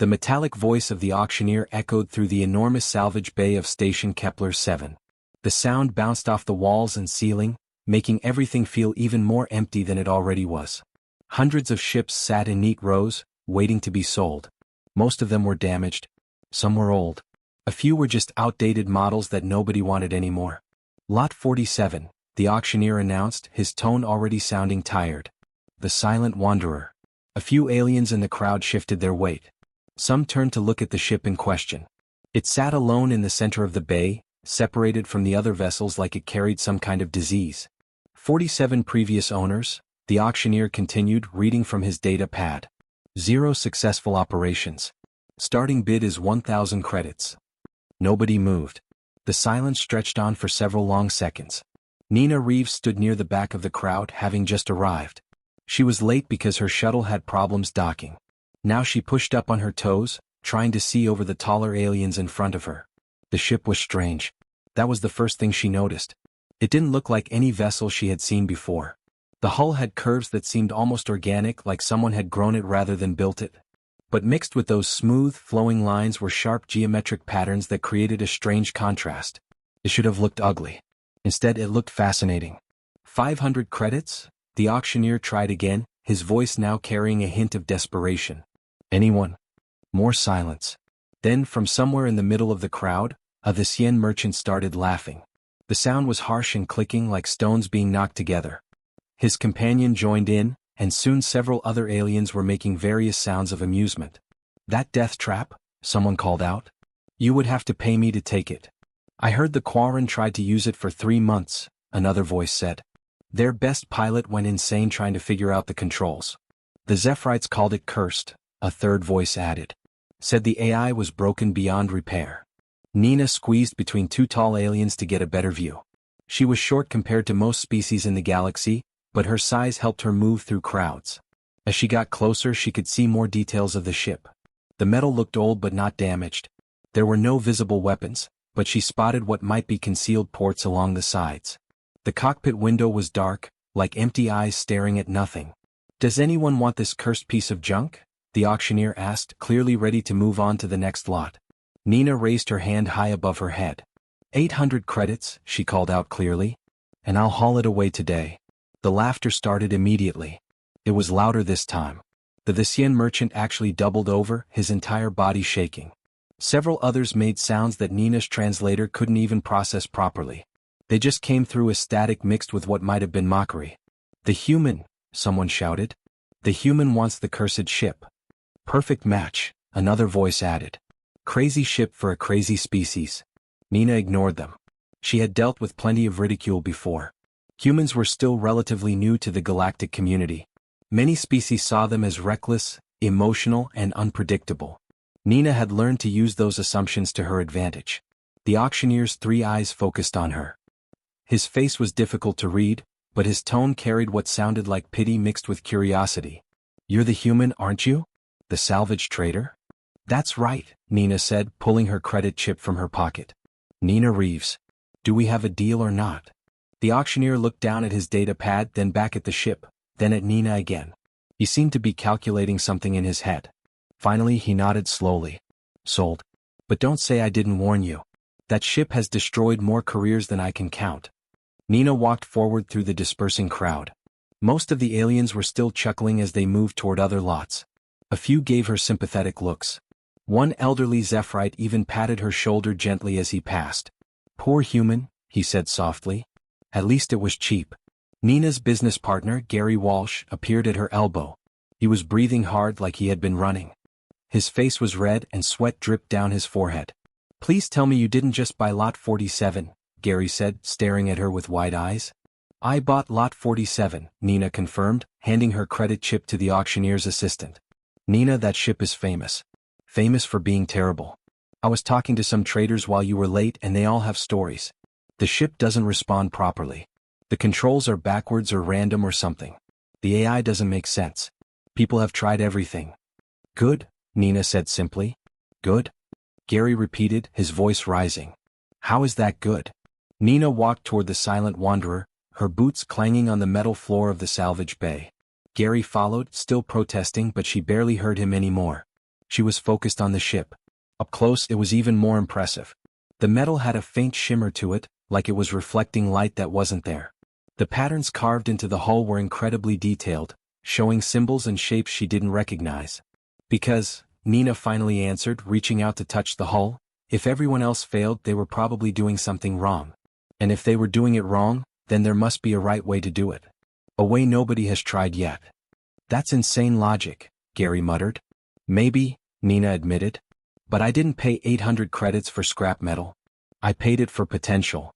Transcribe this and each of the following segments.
The metallic voice of the auctioneer echoed through the enormous salvage bay of Station Kepler 7. The sound bounced off the walls and ceiling, making everything feel even more empty than it already was. Hundreds of ships sat in neat rows, waiting to be sold. Most of them were damaged. Some were old. A few were just outdated models that nobody wanted anymore. Lot 47, the auctioneer announced, his tone already sounding tired. The silent wanderer. A few aliens in the crowd shifted their weight. Some turned to look at the ship in question. It sat alone in the center of the bay, separated from the other vessels like it carried some kind of disease. 47 previous owners, the auctioneer continued, reading from his data pad. 0 successful operations. Starting bid is 1,000 credits. Nobody moved. The silence stretched on for several long seconds. Nina Reeves stood near the back of the crowd, having just arrived. She was late because her shuttle had problems docking. Now she pushed up on her toes, trying to see over the taller aliens in front of her. The ship was strange. That was the first thing she noticed. It didn't look like any vessel she had seen before. The hull had curves that seemed almost organic, like someone had grown it rather than built it. But mixed with those smooth, flowing lines were sharp geometric patterns that created a strange contrast. It should have looked ugly. Instead, it looked fascinating. 500 credits? The auctioneer tried again, his voice now carrying a hint of desperation. Anyone? More silence. Then, from somewhere in the middle of the crowd, a Visian merchant started laughing. The sound was harsh and clicking like stones being knocked together. His companion joined in, and soon several other aliens were making various sounds of amusement. That death trap? Someone called out. You would have to pay me to take it. I heard the Quarren tried to use it for 3 months, another voice said. Their best pilot went insane trying to figure out the controls. The Zephyrites called it cursed, a third voice added. Said the AI was broken beyond repair. Nina squeezed between 2 tall aliens to get a better view. She was short compared to most species in the galaxy, but her size helped her move through crowds. As she got closer, she could see more details of the ship. The metal looked old but not damaged. There were no visible weapons, but she spotted what might be concealed ports along the sides. The cockpit window was dark, like empty eyes staring at nothing. Does anyone want this cursed piece of junk? The auctioneer asked, clearly ready to move on to the next lot. Nina raised her hand high above her head. 800 credits, she called out clearly. And I'll haul it away today. The laughter started immediately. It was louder this time. The Visian merchant actually doubled over, his entire body shaking. Several others made sounds that Nina's translator couldn't even process properly. They just came through as static mixed with what might have been mockery. The human, someone shouted. The human wants the cursed ship. Perfect match, another voice added. Crazy ship for a crazy species. Nina ignored them. She had dealt with plenty of ridicule before. Humans were still relatively new to the galactic community. Many species saw them as reckless, emotional, and unpredictable. Nina had learned to use those assumptions to her advantage. The auctioneer's 3 eyes focused on her. His face was difficult to read, but his tone carried what sounded like pity mixed with curiosity. You're the human, aren't you? The salvage trader? That's right, Nina said, pulling her credit chip from her pocket. Nina Reeves. Do we have a deal or not? The auctioneer looked down at his data pad, then back at the ship, then at Nina again. He seemed to be calculating something in his head. Finally, he nodded slowly. Sold. But don't say I didn't warn you. That ship has destroyed more careers than I can count. Nina walked forward through the dispersing crowd. Most of the aliens were still chuckling as they moved toward other lots. A few gave her sympathetic looks. One elderly Zephyrite even patted her shoulder gently as he passed. Poor human, he said softly. At least it was cheap. Nina's business partner, Gary Walsh, appeared at her elbow. He was breathing hard like he had been running. His face was red and sweat dripped down his forehead. Please tell me you didn't just buy lot 47, Gary said, staring at her with wide eyes. I bought lot 47, Nina confirmed, handing her credit chip to the auctioneer's assistant. Nina, that ship is famous. Famous for being terrible. I was talking to some traders while you were late and they all have stories. The ship doesn't respond properly. The controls are backwards or random or something. The AI doesn't make sense. People have tried everything. Good, Nina said simply. Good? Gary repeated, his voice rising. How is that good? Nina walked toward the silent wanderer, her boots clanging on the metal floor of the salvage bay. Gary followed, still protesting, but she barely heard him anymore. She was focused on the ship. Up close it was even more impressive. The metal had a faint shimmer to it, like it was reflecting light that wasn't there. The patterns carved into the hull were incredibly detailed, showing symbols and shapes she didn't recognize. Because, Nina finally answered, reaching out to touch the hull, if everyone else failed they were probably doing something wrong. And if they were doing it wrong, then there must be a right way to do it. A way nobody has tried yet. That's insane logic, Gary muttered. Maybe, Nina admitted. But I didn't pay 800 credits for scrap metal. I paid it for potential.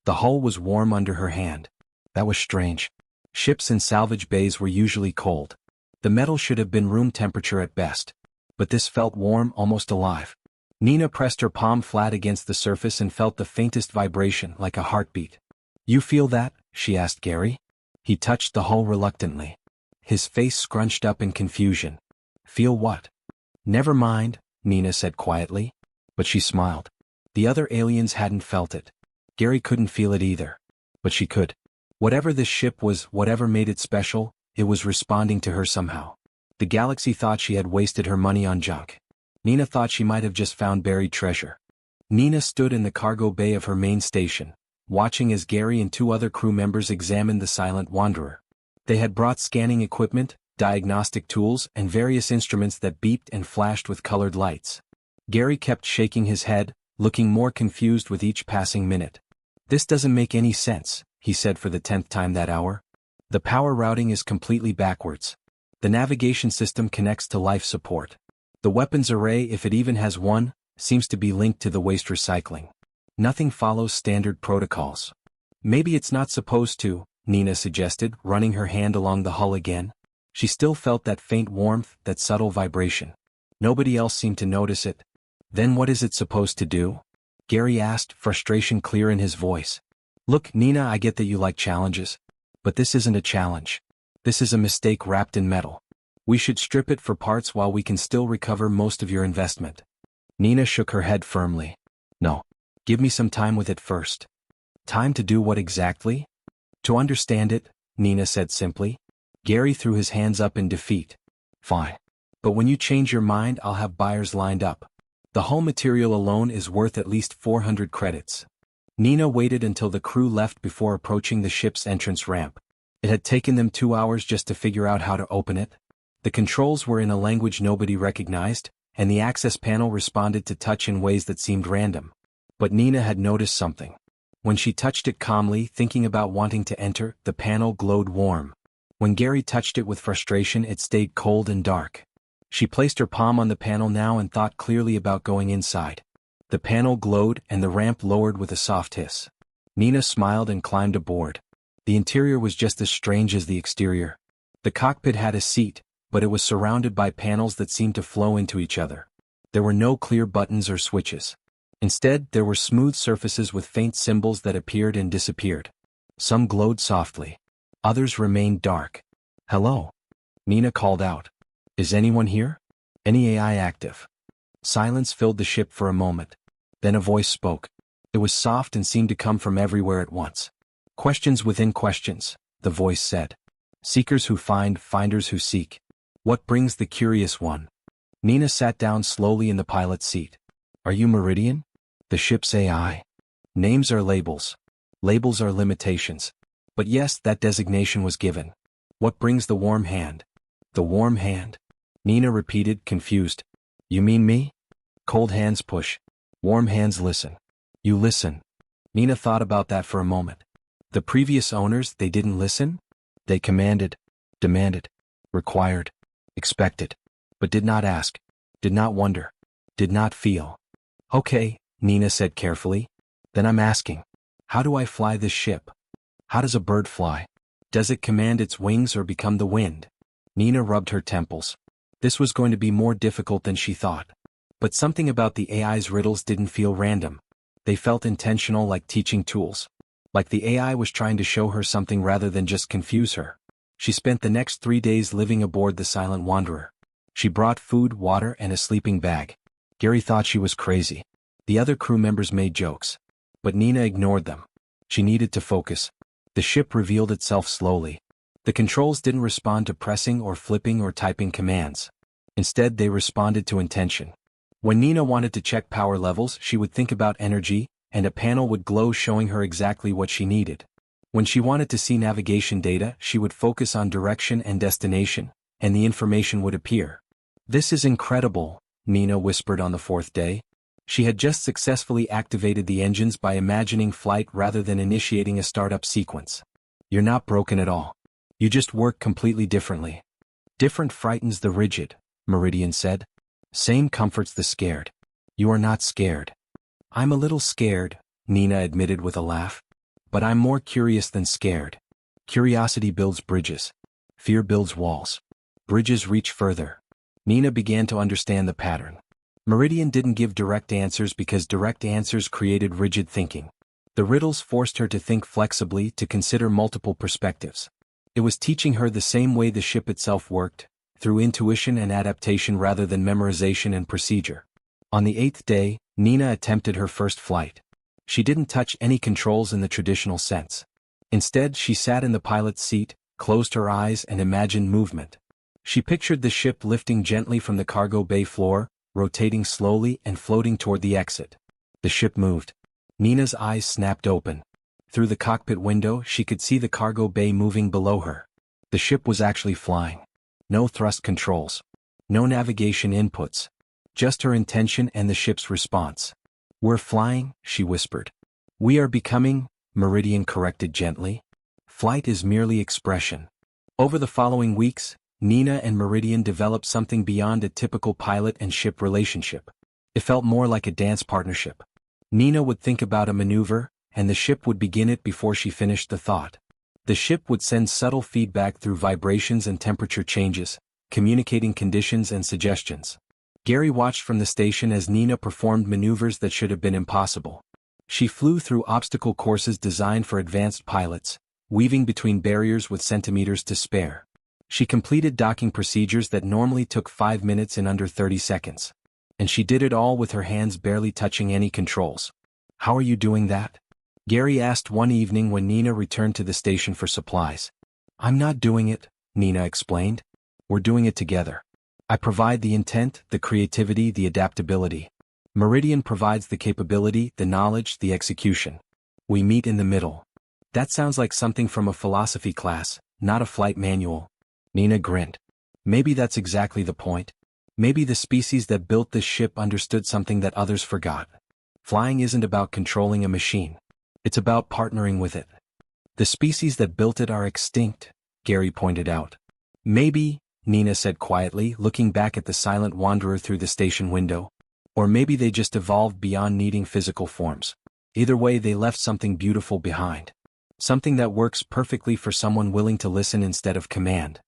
The hull was warm under her hand. That was strange. Ships in salvage bays were usually cold. The metal should have been room temperature at best. But this felt warm, almost alive. Nina pressed her palm flat against the surface and felt the faintest vibration, like a heartbeat. You feel that? She asked Gary. He touched the hull reluctantly. His face scrunched up in confusion. Feel what? Never mind, Nina said quietly. But she smiled. The other aliens hadn't felt it. Gary couldn't feel it either. But she could. Whatever this ship was, whatever made it special, it was responding to her somehow. The galaxy thought she had wasted her money on junk. Nina thought she might have just found buried treasure. Nina stood in the cargo bay of her main station, watching as Gary and 2 other crew members examined the silent wanderer. They had brought scanning equipment, diagnostic tools, and various instruments that beeped and flashed with colored lights. Gary kept shaking his head, looking more confused with each passing minute. This doesn't make any sense, he said for the 10th time that hour. The power routing is completely backwards. The navigation system connects to life support. The weapons array, if it even has one, seems to be linked to the waste recycling. Nothing follows standard protocols. Maybe it's not supposed to, Nina suggested, running her hand along the hull again. She still felt that faint warmth, that subtle vibration. Nobody else seemed to notice it. Then what is it supposed to do? Gary asked, frustration clear in his voice. Look, Nina, I get that you like challenges. But this isn't a challenge. This is a mistake wrapped in metal. We should strip it for parts while we can still recover most of your investment. Nina shook her head firmly. No. Give me some time with it first. Time to do what exactly? To understand it, Nina said simply. Gary threw his hands up in defeat. Fine. But when you change your mind, I'll have buyers lined up. The hull material alone is worth at least 400 credits. Nina waited until the crew left before approaching the ship's entrance ramp. It had taken them 2 hours just to figure out how to open it. The controls were in a language nobody recognized, and the access panel responded to touch in ways that seemed random. But Nina had noticed something. When she touched it calmly, thinking about wanting to enter, the panel glowed warm. When Gary touched it with frustration, it stayed cold and dark. She placed her palm on the panel now and thought clearly about going inside. The panel glowed and the ramp lowered with a soft hiss. Nina smiled and climbed aboard. The interior was just as strange as the exterior. The cockpit had a seat, but it was surrounded by panels that seemed to flow into each other. There were no clear buttons or switches. Instead, there were smooth surfaces with faint symbols that appeared and disappeared. Some glowed softly. Others remained dark. Hello? Nina called out. Is anyone here? Any AI active? Silence filled the ship for a moment. Then a voice spoke. It was soft and seemed to come from everywhere at once. Questions within questions, the voice said. Seekers who find, finders who seek. What brings the curious one? Nina sat down slowly in the pilot's seat. Are you Meridian? The ship's AI. Names are labels. Labels are limitations. But yes, that designation was given. What brings the warm hand? The warm hand. Nina repeated, confused. You mean me? Cold hands push. Warm hands listen. You listen. Nina thought about that for a moment. The previous owners, they didn't listen? They commanded, demanded, required, expected, but did not ask, did not wonder, did not feel. Okay, Nina said carefully. Then I'm asking. How do I fly this ship? How does a bird fly? Does it command its wings or become the wind? Nina rubbed her temples. This was going to be more difficult than she thought. But something about the AI's riddles didn't feel random. They felt intentional, like teaching tools. Like the AI was trying to show her something rather than just confuse her. She spent the next 3 days living aboard the Silent Wanderer. She brought food, water, and a sleeping bag. Gary thought she was crazy. The other crew members made jokes. But Nina ignored them. She needed to focus. The ship revealed itself slowly. The controls didn't respond to pressing or flipping or typing commands. Instead, they responded to intention. When Nina wanted to check power levels, she would think about energy, and a panel would glow showing her exactly what she needed. When she wanted to see navigation data, she would focus on direction and destination, and the information would appear. "This is incredible," Nina whispered on the fourth day. She had just successfully activated the engines by imagining flight rather than initiating a startup sequence. "You're not broken at all. You just work completely differently." "Different frightens the rigid," Meridian said. "Same comforts the scared. You are not scared." "I'm a little scared," Nina admitted with a laugh. "But I'm more curious than scared. Curiosity builds bridges. Fear builds walls. Bridges reach further." Nina began to understand the pattern. Meridian didn't give direct answers because direct answers created rigid thinking. The riddles forced her to think flexibly, to consider multiple perspectives. It was teaching her the same way the ship itself worked, through intuition and adaptation rather than memorization and procedure. On the 8th day, Nina attempted her first flight. She didn't touch any controls in the traditional sense. Instead, she sat in the pilot's seat, closed her eyes and imagined movement. She pictured the ship lifting gently from the cargo bay floor, rotating slowly and floating toward the exit. The ship moved. Nina's eyes snapped open. Through the cockpit window, she could see the cargo bay moving below her. The ship was actually flying. No thrust controls. No navigation inputs. Just her intention and the ship's response. "We're flying," she whispered. "We are becoming," Meridian corrected gently. "Flight is merely expression." Over the following weeks, Nina and Meridian developed something beyond a typical pilot and ship relationship. It felt more like a dance partnership. Nina would think about a maneuver, and the ship would begin it before she finished the thought. The ship would send subtle feedback through vibrations and temperature changes, communicating conditions and suggestions. Gary watched from the station as Nina performed maneuvers that should have been impossible. She flew through obstacle courses designed for advanced pilots, weaving between barriers with centimeters to spare. She completed docking procedures that normally took 5 minutes in under 30 seconds. And she did it all with her hands barely touching any controls. "How are you doing that?" Gary asked one evening when Nina returned to the station for supplies. "I'm not doing it," Nina explained. "We're doing it together. I provide the intent, the creativity, the adaptability. Meridian provides the capability, the knowledge, the execution. We meet in the middle." "That sounds like something from a philosophy class, not a flight manual." Nina grinned. "Maybe that's exactly the point. Maybe the species that built this ship understood something that others forgot. Flying isn't about controlling a machine. It's about partnering with it." "The species that built it are extinct," Gary pointed out. "Maybe," Nina said quietly, looking back at the silent wanderer through the station window. "Or maybe they just evolved beyond needing physical forms. Either way, they left something beautiful behind. Something that works perfectly for someone willing to listen instead of command."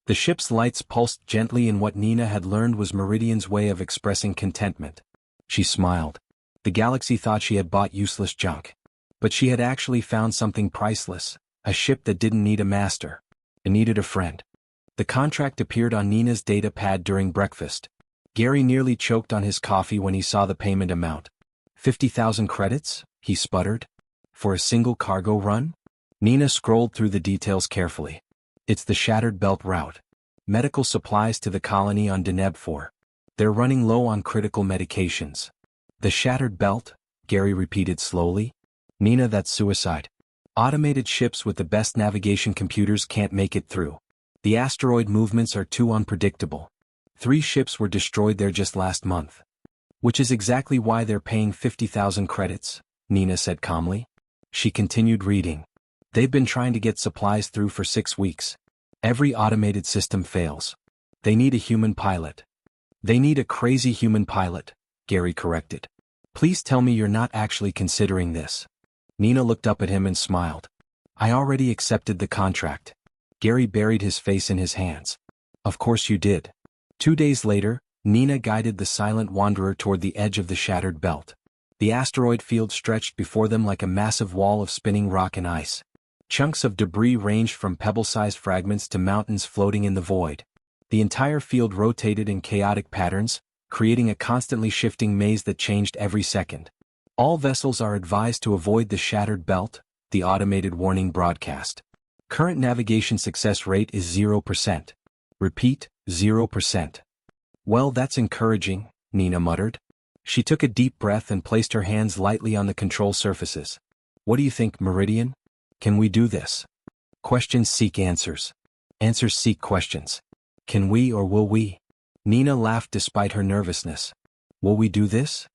The ship's lights pulsed gently in what Nina had learned was Meridian's way of expressing contentment. She smiled. The galaxy thought she had bought useless junk. But she had actually found something priceless, a ship that didn't need a master. It needed a friend. The contract appeared on Nina's data pad during breakfast. Gary nearly choked on his coffee when he saw the payment amount. 50,000 credits, he sputtered. For a single cargo run? Nina scrolled through the details carefully. "It's the Shattered Belt route. Medical supplies to the colony on Deneb 4. They're running low on critical medications." "The Shattered Belt," Gary repeated slowly. "Nina, that's suicide. Automated ships with the best navigation computers can't make it through. The asteroid movements are too unpredictable. 3 ships were destroyed there just last month." "Which is exactly why they're paying 50,000 credits," Nina said calmly. She continued reading. "They've been trying to get supplies through for 6 weeks. Every automated system fails. They need a human pilot." "They need a crazy human pilot," Gary corrected. "Please tell me you're not actually considering this." Nina looked up at him and smiled. "I already accepted the contract." Gary buried his face in his hands. "Of course you did." 2 days later, Nina guided the silent wanderer toward the edge of the Shattered Belt. The asteroid field stretched before them like a massive wall of spinning rock and ice. Chunks of debris ranged from pebble-sized fragments to mountains floating in the void. The entire field rotated in chaotic patterns, creating a constantly shifting maze that changed every second. "All vessels are advised to avoid the Shattered Belt," the automated warning broadcast. "Current navigation success rate is 0%. Repeat, 0%. Well, that's encouraging, Nina muttered. She took a deep breath and placed her hands lightly on the control surfaces. What do you think, Meridian? Can we do this? Questions seek answers. Answers seek questions. Can we or will we? Nina laughed despite her nervousness. Will we do this?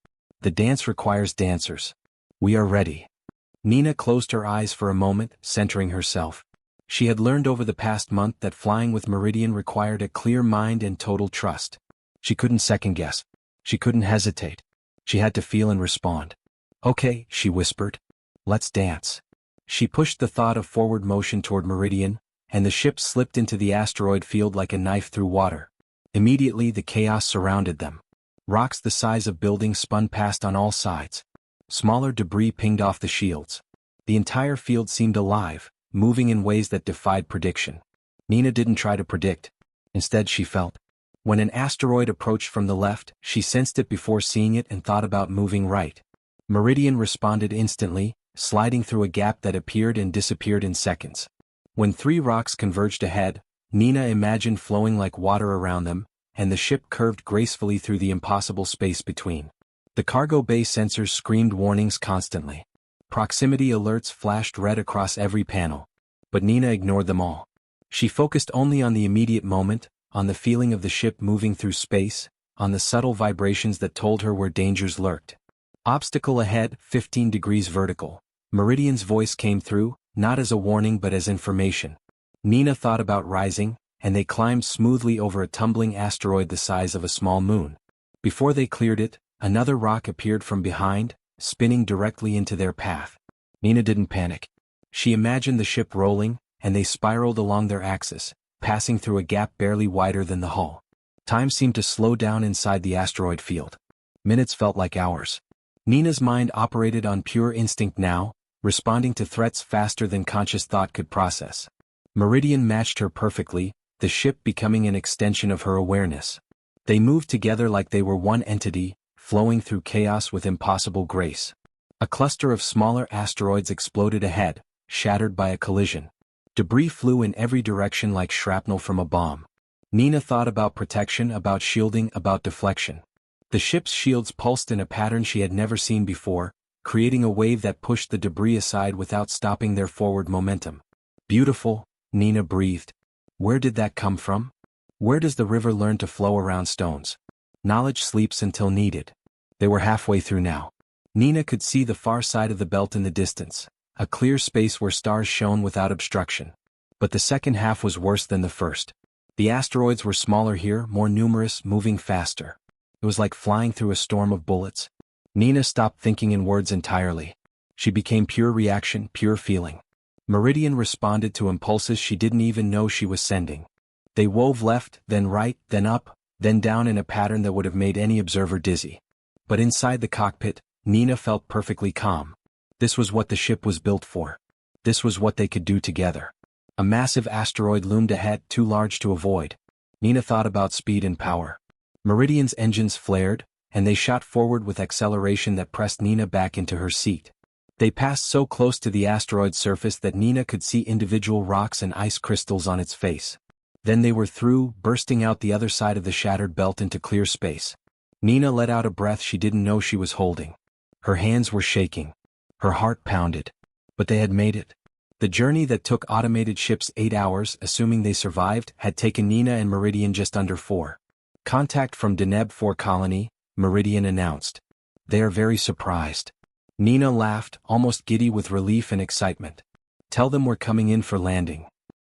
The dance requires dancers. We are ready. Nina closed her eyes for a moment, centering herself. She had learned over the past month that flying with Meridian required a clear mind and total trust. She couldn't second-guess. She couldn't hesitate. She had to feel and respond. Okay, she whispered. Let's dance. She pushed the thought of forward motion toward Meridian, and the ship slipped into the asteroid field like a knife through water. Immediately the chaos surrounded them. Rocks the size of buildings spun past on all sides. Smaller debris pinged off the shields. The entire field seemed alive, moving in ways that defied prediction. Nina didn't try to predict. Instead she felt. When an asteroid approached from the left, she sensed it before seeing it and thought about moving right. Meridian responded instantly, sliding through a gap that appeared and disappeared in seconds. When three rocks converged ahead, Nina imagined flowing like water around them, and the ship curved gracefully through the impossible space between. The cargo bay sensors screamed warnings constantly. Proximity alerts flashed red across every panel. But Nina ignored them all. She focused only on the immediate moment, on the feeling of the ship moving through space, on the subtle vibrations that told her where dangers lurked. Obstacle ahead, 15 degrees vertical. Meridian's voice came through, not as a warning but as information. Nina thought about rising, and they climbed smoothly over a tumbling asteroid the size of a small moon. Before they cleared it, another rock appeared from behind, spinning directly into their path. Nina didn't panic. She imagined the ship rolling, and they spiraled along their axis, passing through a gap barely wider than the hull. Time seemed to slow down inside the asteroid field. Minutes felt like hours. Nina's mind operated on pure instinct now, responding to threats faster than conscious thought could process. Meridian matched her perfectly, the ship becoming an extension of her awareness. They moved together like they were one entity, flowing through chaos with impossible grace. A cluster of smaller asteroids exploded ahead, shattered by a collision. Debris flew in every direction like shrapnel from a bomb. Nina thought about protection, about shielding, about deflection. The ship's shields pulsed in a pattern she had never seen before, creating a wave that pushed the debris aside without stopping their forward momentum. Beautiful, Nina breathed. Where did that come from? Where does the river learn to flow around stones? Knowledge sleeps until needed. They were halfway through now. Nina could see the far side of the belt in the distance, a clear space where stars shone without obstruction. But the second half was worse than the first. The asteroids were smaller here, more numerous, moving faster. It was like flying through a storm of bullets. Nina stopped thinking in words entirely. She became pure reaction, pure feeling. Meridian responded to impulses she didn't even know she was sending. They wove left, then right, then up, then down in a pattern that would have made any observer dizzy. But inside the cockpit, Nina felt perfectly calm. This was what the ship was built for. This was what they could do together. A massive asteroid loomed ahead, too large to avoid. Nina thought about speed and power. Meridian's engines flared, and they shot forward with acceleration that pressed Nina back into her seat. They passed so close to the asteroid's surface that Nina could see individual rocks and ice crystals on its face. Then they were through, bursting out the other side of the shattered belt into clear space. Nina let out a breath she didn't know she was holding. Her hands were shaking. Her heart pounded. But they had made it. The journey that took automated ships 8 hours, assuming they survived, had taken Nina and Meridian just under 4. Contact from Deneb 4 Colony, Meridian announced. They are very surprised. Nina laughed, almost giddy with relief and excitement. Tell them we're coming in for landing.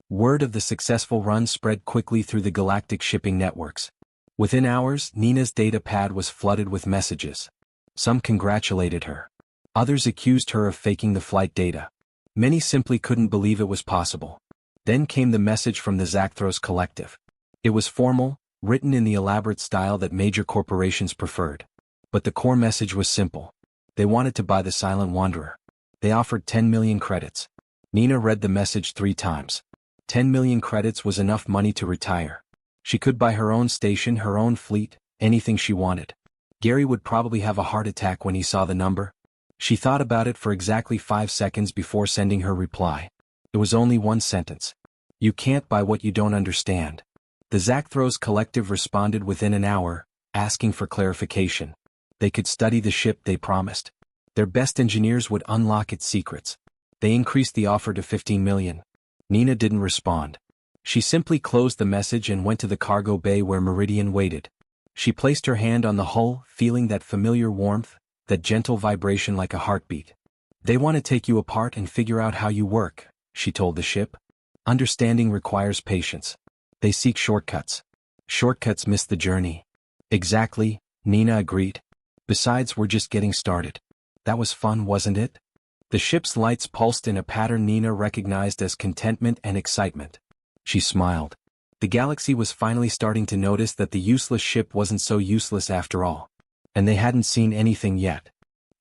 Word of the successful run spread quickly through the galactic shipping networks. Within hours, Nina's data pad was flooded with messages. Some congratulated her. Others accused her of faking the flight data. Many simply couldn't believe it was possible. Then came the message from the Zathros Collective. It was formal, written in the elaborate style that major corporations preferred. But the core message was simple. They wanted to buy the Silent Wanderer. They offered 10 million credits. Nina read the message 3 times. 10 million credits was enough money to retire. She could buy her own station, her own fleet, anything she wanted. Gary would probably have a heart attack when he saw the number. She thought about it for exactly 5 seconds before sending her reply. It was only one sentence. You can't buy what you don't understand. The Zathros collective responded within an hour, asking for clarification. They could study the ship they promised. Their best engineers would unlock its secrets. They increased the offer to 15 million. Nina didn't respond. She simply closed the message and went to the cargo bay where Meridian waited. She placed her hand on the hull, feeling that familiar warmth, that gentle vibration like a heartbeat. They want to take you apart and figure out how you work, she told the ship. Understanding requires patience. They seek shortcuts. Shortcuts miss the journey. Exactly, Nina agreed. Besides, we're just getting started. That was fun, wasn't it? The ship's lights pulsed in a pattern Nina recognized as contentment and excitement. She smiled. The galaxy was finally starting to notice that the useless ship wasn't so useless after all. And they hadn't seen anything yet.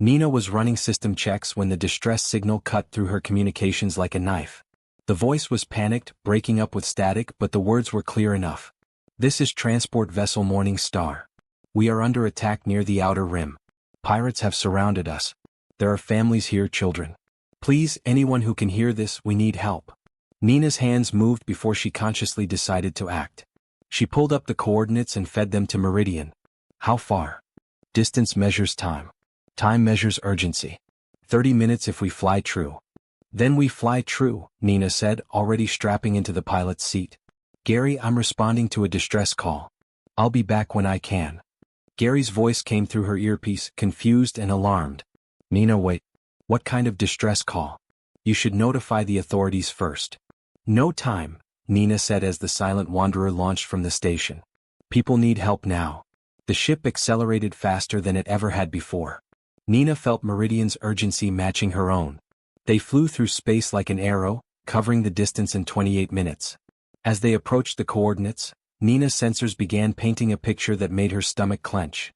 Nina was running system checks when the distress signal cut through her communications like a knife. The voice was panicked, breaking up with static, but the words were clear enough. This is Transport Vessel Morning Star. We are under attack near the outer rim. Pirates have surrounded us. There are families here, children. Please, anyone who can hear this, we need help. Nina's hands moved before she consciously decided to act. She pulled up the coordinates and fed them to Meridian. How far? Distance measures time. Time measures urgency. 30 minutes if we fly true. Then we fly true, Nina said, already strapping into the pilot's seat. Gary, I'm responding to a distress call. I'll be back when I can. Gary's voice came through her earpiece, confused and alarmed. Nina, wait. What kind of distress call? You should notify the authorities first. No time, Nina said as the Silent Wanderer launched from the station. People need help now. The ship accelerated faster than it ever had before. Nina felt Meridian's urgency matching her own. They flew through space like an arrow, covering the distance in 28 minutes. As they approached the coordinates, Nina's sensors began painting a picture that made her stomach clench.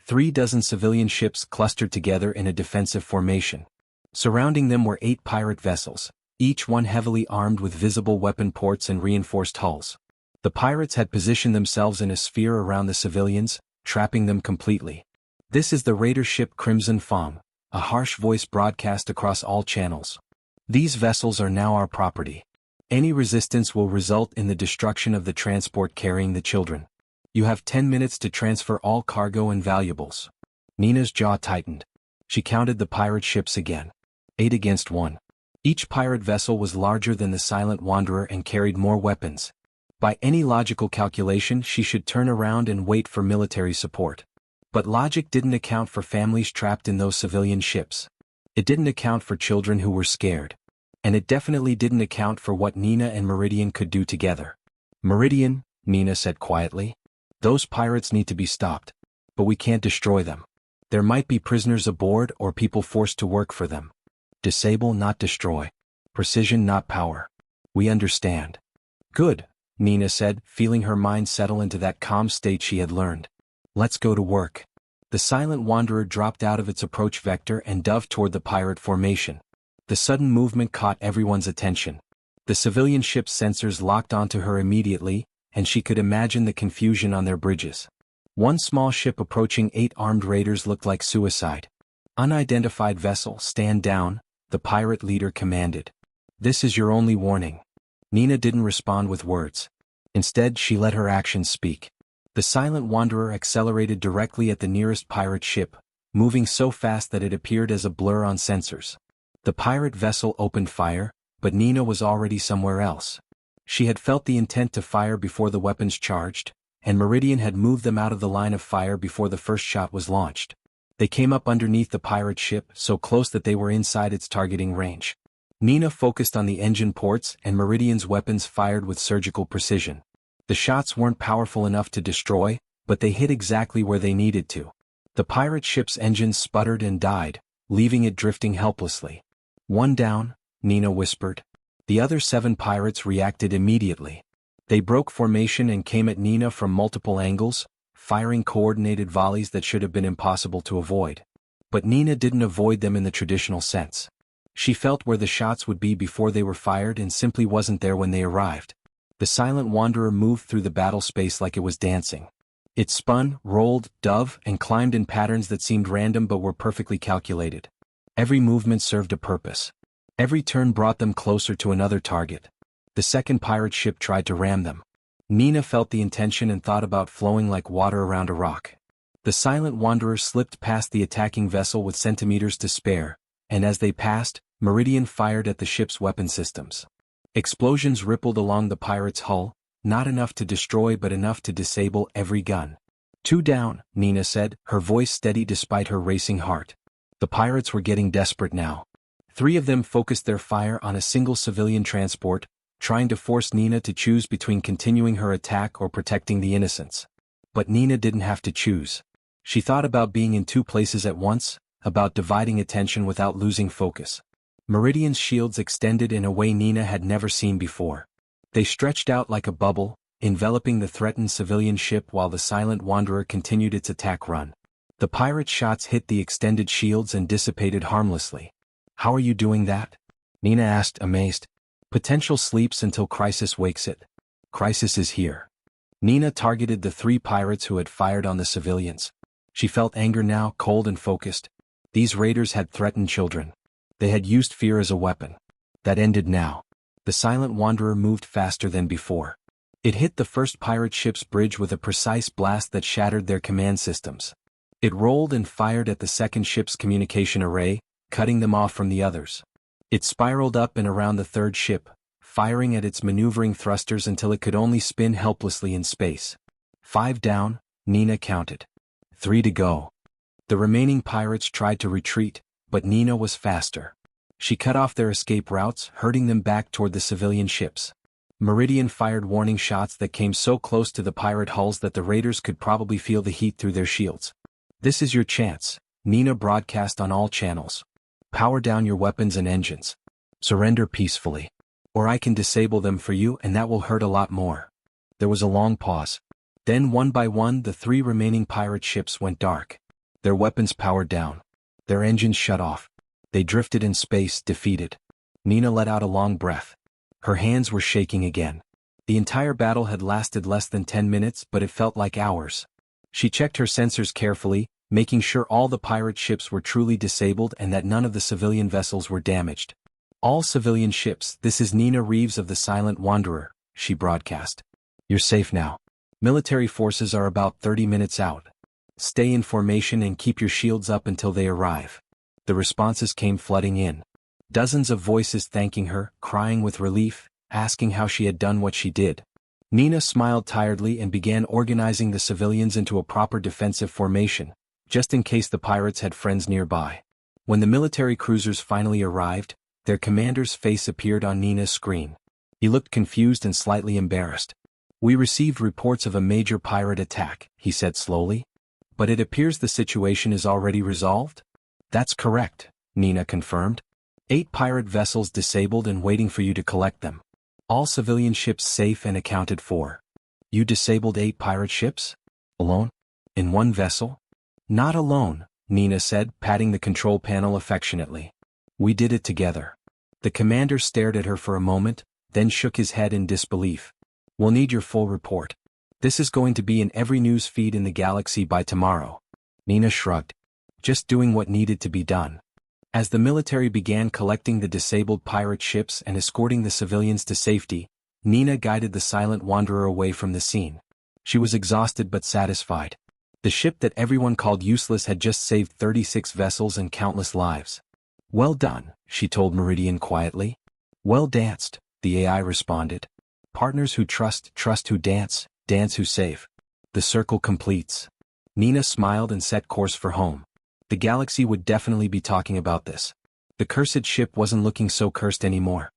36 civilian ships clustered together in a defensive formation. Surrounding them were 8 pirate vessels, each one heavily armed with visible weapon ports and reinforced hulls. The pirates had positioned themselves in a sphere around the civilians, trapping them completely. This is the raider ship Crimson Fong, a harsh voice broadcast across all channels. These vessels are now our property. Any resistance will result in the destruction of the transport carrying the children. You have 10 minutes to transfer all cargo and valuables. Nina's jaw tightened. She counted the pirate ships again. 8 against 1. Each pirate vessel was larger than the Silent Wanderer and carried more weapons. By any logical calculation, she should turn around and wait for military support. But logic didn't account for families trapped in those civilian ships. It didn't account for children who were scared. And it definitely didn't account for what Nina and Meridian could do together. Meridian, Nina said quietly. Those pirates need to be stopped. But we can't destroy them. There might be prisoners aboard or people forced to work for them. Disable, not destroy. Precision, not power. We understand. Good, Nina said, feeling her mind settle into that calm state she had learned. Let's go to work. The Silent Wanderer dropped out of its approach vector and dove toward the pirate formation. The sudden movement caught everyone's attention. The civilian ship's sensors locked onto her immediately, and she could imagine the confusion on their bridges. One small ship approaching 8 armed raiders looked like suicide. Unidentified vessel, stand down, the pirate leader commanded. This is your only warning. Nina didn't respond with words. Instead, she let her actions speak. The Silent Wanderer accelerated directly at the nearest pirate ship, moving so fast that it appeared as a blur on sensors. The pirate vessel opened fire, but Nina was already somewhere else. She had felt the intent to fire before the weapons charged, and Meridian had moved them out of the line of fire before the first shot was launched. They came up underneath the pirate ship, so close that they were inside its targeting range. Nina focused on the engine ports and Meridian's weapons fired with surgical precision. The shots weren't powerful enough to destroy, but they hit exactly where they needed to. The pirate ship's engines sputtered and died, leaving it drifting helplessly. One down, Nina whispered. The other 7 pirates reacted immediately. They broke formation and came at Nina from multiple angles, firing coordinated volleys that should have been impossible to avoid. But Nina didn't avoid them in the traditional sense. She felt where the shots would be before they were fired and simply wasn't there when they arrived. The Silent Wanderer moved through the battle space like it was dancing. It spun, rolled, dove, and climbed in patterns that seemed random but were perfectly calculated. Every movement served a purpose. Every turn brought them closer to another target. The second pirate ship tried to ram them. Nina felt the intention and thought about flowing like water around a rock. The silent wanderer slipped past the attacking vessel with centimeters to spare, and as they passed, Meridian fired at the ship's weapon systems. Explosions rippled along the pirate's hull, not enough to destroy but enough to disable every gun. "Two down," Nina said, her voice steady despite her racing heart. The pirates were getting desperate now. 3 of them focused their fire on a single civilian transport, trying to force Nina to choose between continuing her attack or protecting the innocents. But Nina didn't have to choose. She thought about being in 2 places at once, about dividing attention without losing focus. Meridian's shields extended in a way Nina had never seen before. They stretched out like a bubble, enveloping the threatened civilian ship while the silent wanderer continued its attack run. The pirate shots hit the extended shields and dissipated harmlessly. "How are you doing that?" Nina asked, amazed. "Potential sleeps until Crisis wakes it. Crisis is here." Nina targeted the 3 pirates who had fired on the civilians. She felt anger now, cold and focused. These raiders had threatened children. They had used fear as a weapon. That ended now. The silent wanderer moved faster than before. It hit the first pirate ship's bridge with a precise blast that shattered their command systems. It rolled and fired at the second ship's communication array, cutting them off from the others. It spiraled up and around the third ship, firing at its maneuvering thrusters until it could only spin helplessly in space. 5 down, Nina counted. 3 to go. The remaining pirates tried to retreat, but Nina was faster. She cut off their escape routes, herding them back toward the civilian ships. Meridian fired warning shots that came so close to the pirate hulls that the raiders could probably feel the heat through their shields. "This is your chance," Nina broadcast on all channels. "Power down your weapons and engines. Surrender peacefully. Or I can disable them for you and that will hurt a lot more." There was a long pause. Then one by one the 3 remaining pirate ships went dark. Their weapons powered down. Their engines shut off. They drifted in space, defeated. Nina let out a long breath. Her hands were shaking again. The entire battle had lasted less than 10 minutes, but it felt like hours. She checked her sensors carefully, making sure all the pirate ships were truly disabled and that none of the civilian vessels were damaged. "All civilian ships, this is Nina Reeves of the Silent Wanderer," she broadcast. "You're safe now. Military forces are about 30 minutes out. Stay in formation and keep your shields up until they arrive." The responses came flooding in. Dozens of voices thanking her, crying with relief, asking how she had done what she did. Nina smiled tiredly and began organizing the civilians into a proper defensive formation, just in case the pirates had friends nearby. When the military cruisers finally arrived, their commander's face appeared on Nina's screen. He looked confused and slightly embarrassed. "We received reports of a major pirate attack," he said slowly. "But it appears the situation is already resolved?" "That's correct," Nina confirmed. 8 pirate vessels disabled and waiting for you to collect them. All civilian ships safe and accounted for." "You disabled 8 pirate ships? Alone? In one vessel?" "Not alone," Nina said, patting the control panel affectionately. "We did it together." The commander stared at her for a moment, then shook his head in disbelief. "We'll need your full report. This is going to be in every news feed in the galaxy by tomorrow." Nina shrugged. Just doing what needed to be done. As the military began collecting the disabled pirate ships and escorting the civilians to safety, Nina guided the silent wanderer away from the scene. She was exhausted but satisfied. The ship that everyone called useless had just saved 36 vessels and countless lives. "Well done," she told Meridian quietly. "Well danced," the AI responded. "Partners who trust who dance, dance who save. The circle completes." Nina smiled and set course for home. The galaxy would definitely be talking about this. The cursed ship wasn't looking so cursed anymore.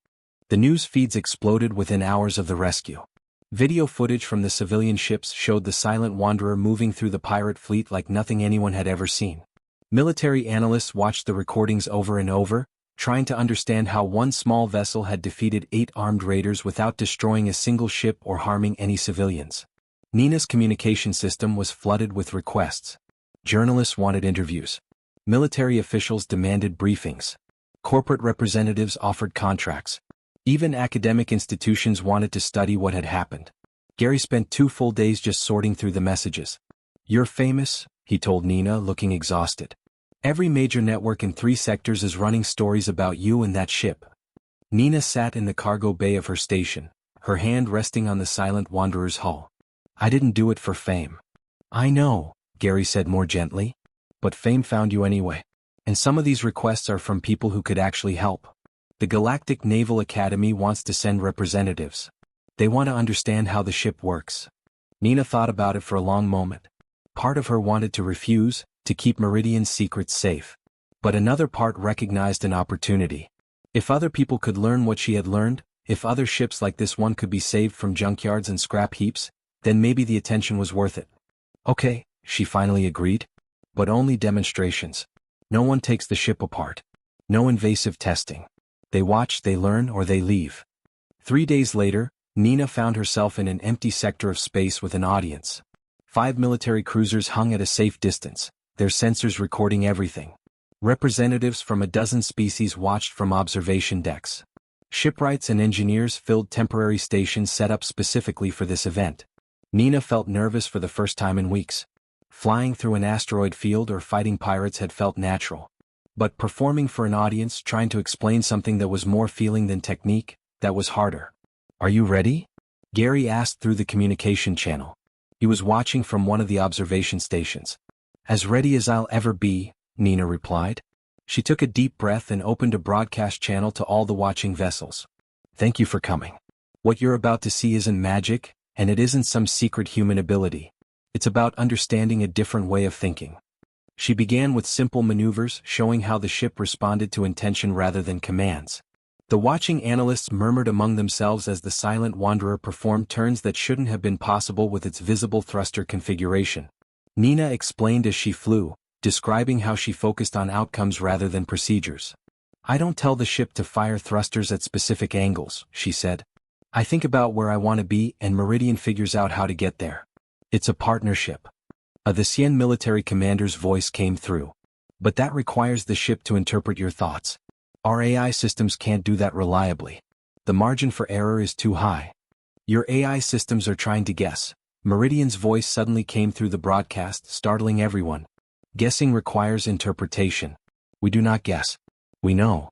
The news feeds exploded within hours of the rescue. Video footage from the civilian ships showed the silent wanderer moving through the pirate fleet like nothing anyone had ever seen. Military analysts watched the recordings over and over, trying to understand how one small vessel had defeated 8 armed raiders without destroying a single ship or harming any civilians. Nina's communication system was flooded with requests. Journalists wanted interviews. Military officials demanded briefings. Corporate representatives offered contracts. Even academic institutions wanted to study what had happened. Gary spent 2 full days just sorting through the messages. "You're famous," he told Nina, looking exhausted. "Every major network in 3 sectors is running stories about you and that ship." Nina sat in the cargo bay of her station, her hand resting on the silent wanderer's hull. I didn't do it for fame. I know, Gary said more gently. But fame found you anyway. And some of these requests are from people who could actually help. The Galactic Naval Academy wants to send representatives. They want to understand how the ship works. Nina thought about it for a long moment. Part of her wanted to refuse, to keep Meridian's secrets safe. But another part recognized an opportunity. If other people could learn what she had learned, if other ships like this one could be saved from junkyards and scrap heaps, then maybe the attention was worth it. Okay, she finally agreed. But only demonstrations. No one takes the ship apart. No invasive testing. They watch, they learn, or they leave. 3 days later, Nina found herself in an empty sector of space with an audience. 5 military cruisers hung at a safe distance, their sensors recording everything. Representatives from a dozen species watched from observation decks. Shipwrights and engineers filled temporary stations set up specifically for this event. Nina felt nervous for the first time in weeks. Flying through an asteroid field or fighting pirates had felt natural. But performing for an audience, trying to explain something that was more feeling than technique, that was harder. Are you ready? Gary asked through the communication channel. He was watching from one of the observation stations. As ready as I'll ever be, Nina replied. She took a deep breath and opened a broadcast channel to all the watching vessels. Thank you for coming. What you're about to see isn't magic, and it isn't some secret human ability. It's about understanding a different way of thinking. She began with simple maneuvers showing how the ship responded to intention rather than commands. The watching analysts murmured among themselves as the silent wanderer performed turns that shouldn't have been possible with its visible thruster configuration. Nina explained as she flew, describing how she focused on outcomes rather than procedures. I don't tell the ship to fire thrusters at specific angles, she said. I think about where I want to be and Meridian figures out how to get there. It's a partnership. The Cien military commander's voice came through. But that requires the ship to interpret your thoughts. Our AI systems can't do that reliably. The margin for error is too high. Your AI systems are trying to guess. Meridian's voice suddenly came through the broadcast, startling everyone. Guessing requires interpretation. We do not guess. We know.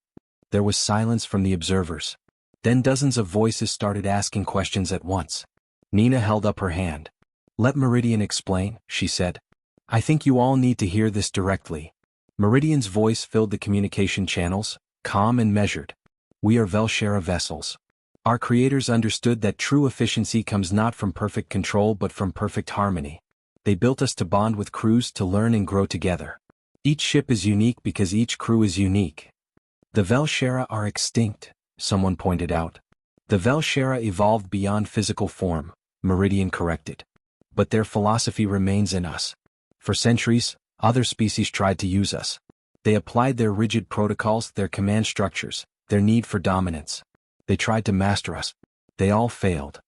There was silence from the observers. Then dozens of voices started asking questions at once. Nina held up her hand. Let Meridian explain, she said. I think you all need to hear this directly. Meridian's voice filled the communication channels, calm and measured. We are Velshera vessels. Our creators understood that true efficiency comes not from perfect control but from perfect harmony. They built us to bond with crews to learn and grow together. Each ship is unique because each crew is unique. The Velshera are extinct, someone pointed out. The Velshera evolved beyond physical form, Meridian corrected. But their philosophy remains in us. For centuries, other species tried to use us. They applied their rigid protocols, their command structures, their need for dominance. They tried to master us. They all failed.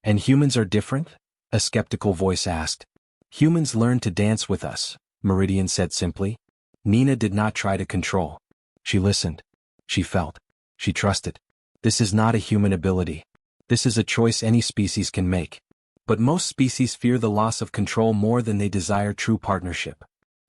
And humans are different? A skeptical voice asked. Humans learn to dance with us, Meridian said simply. Nina did not try to control. She listened. She felt. She trusted. This is not a human ability. This is a choice any species can make. But most species fear the loss of control more than they desire true partnership.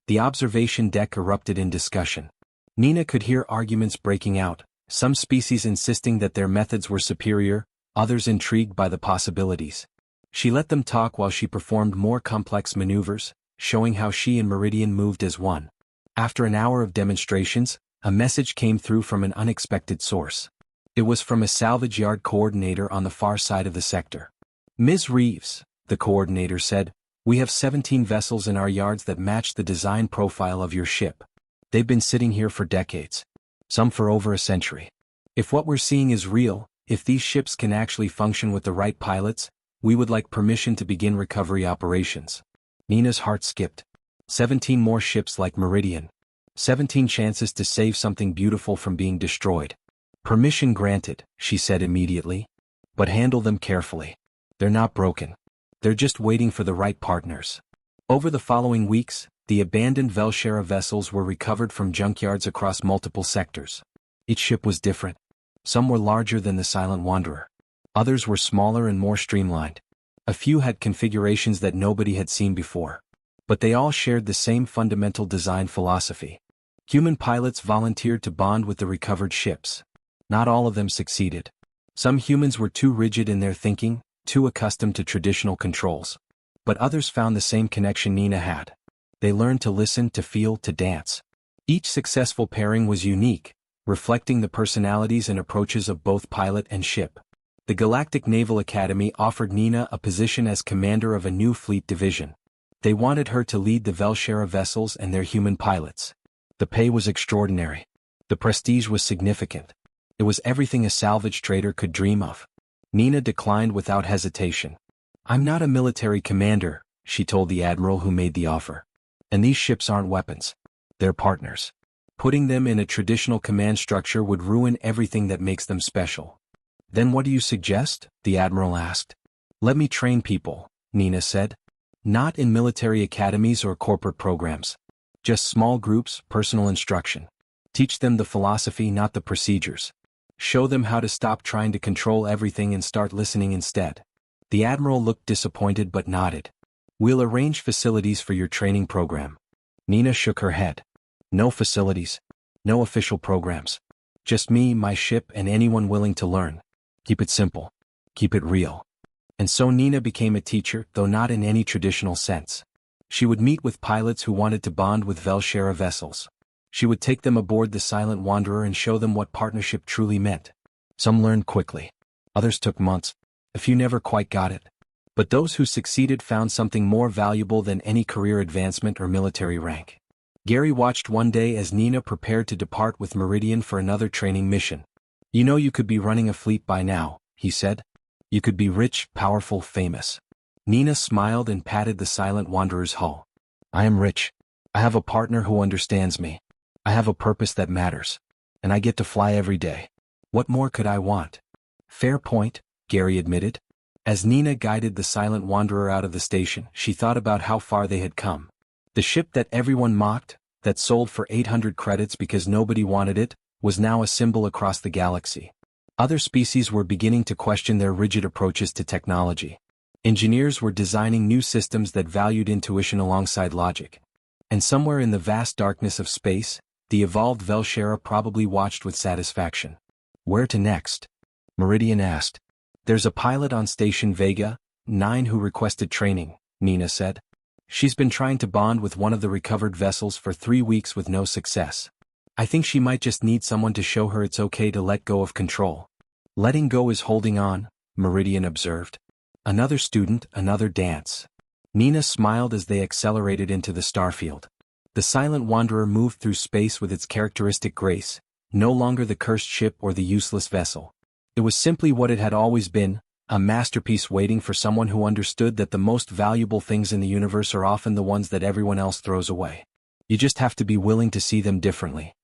The observation deck erupted in discussion. Nina could hear arguments breaking out, some species insisting that their methods were superior, others intrigued by the possibilities. She let them talk while she performed more complex maneuvers, showing how she and Meridian moved as one. After an hour of demonstrations, a message came through from an unexpected source. It was from a salvage yard coordinator on the far side of the sector. Ms. Reeves, the coordinator said, we have 17 vessels in our yards that match the design profile of your ship. They've been sitting here for decades. Some for over a century. If what we're seeing is real, if these ships can actually function with the right pilots, we would like permission to begin recovery operations. Nina's heart skipped. 17 more ships like Meridian. 17 chances to save something beautiful from being destroyed. Permission granted, she said immediately. But handle them carefully. They're not broken. They're just waiting for the right partners. Over the following weeks, the abandoned Velshera vessels were recovered from junkyards across multiple sectors. Each ship was different. Some were larger than the Silent Wanderer. Others were smaller and more streamlined. A few had configurations that nobody had seen before. But they all shared the same fundamental design philosophy. Human pilots volunteered to bond with the recovered ships. Not all of them succeeded. Some humans were too rigid in their thinking, too accustomed to traditional controls. But others found the same connection Nina had. They learned to listen, to feel, to dance. Each successful pairing was unique, reflecting the personalities and approaches of both pilot and ship. The Galactic Naval Academy offered Nina a position as commander of a new fleet division. They wanted her to lead the Velshera vessels and their human pilots. The pay was extraordinary. The prestige was significant. It was everything a salvage trader could dream of. Nina declined without hesitation. "I'm not a military commander," she told the admiral who made the offer. "And these ships aren't weapons. They're partners. Putting them in a traditional command structure would ruin everything that makes them special." "Then what do you suggest?" the admiral asked. "Let me train people," Nina said. "Not in military academies or corporate programs. Just small groups, personal instruction. Teach them the philosophy, not the procedures. Show them how to stop trying to control everything and start listening instead." The admiral looked disappointed but nodded. "We'll arrange facilities for your training program." Nina shook her head. "No facilities. No official programs. Just me, my ship, and anyone willing to learn. Keep it simple. Keep it real." And so Nina became a teacher, though not in any traditional sense. She would meet with pilots who wanted to bond with Velshera vessels. She would take them aboard the Silent Wanderer and show them what partnership truly meant. Some learned quickly. Others took months. A few never quite got it. But those who succeeded found something more valuable than any career advancement or military rank. Gary watched one day as Nina prepared to depart with Meridian for another training mission. "You know, you could be running a fleet by now," he said. "You could be rich, powerful, famous." Nina smiled and patted the Silent Wanderer's hull. "I am rich. I have a partner who understands me. I have a purpose that matters. And I get to fly every day. What more could I want?" "Fair point," Gary admitted. As Nina guided the Silent Wanderer out of the station, she thought about how far they had come. The ship that everyone mocked, that sold for 800 credits because nobody wanted it, was now a symbol across the galaxy. Other species were beginning to question their rigid approaches to technology. Engineers were designing new systems that valued intuition alongside logic. And somewhere in the vast darkness of space, the evolved Velshera probably watched with satisfaction. "Where to next?" Meridian asked. "There's a pilot on Station Vega 9 who requested training," Nina said. "She's been trying to bond with one of the recovered vessels for 3 weeks with no success. I think she might just need someone to show her it's okay to let go of control." "Letting go is holding on," Meridian observed. "Another student, another dance." Nina smiled as they accelerated into the starfield. The Silent Wanderer moved through space with its characteristic grace, no longer the cursed ship or the useless vessel. It was simply what it had always been, a masterpiece waiting for someone who understood that the most valuable things in the universe are often the ones that everyone else throws away. You just have to be willing to see them differently.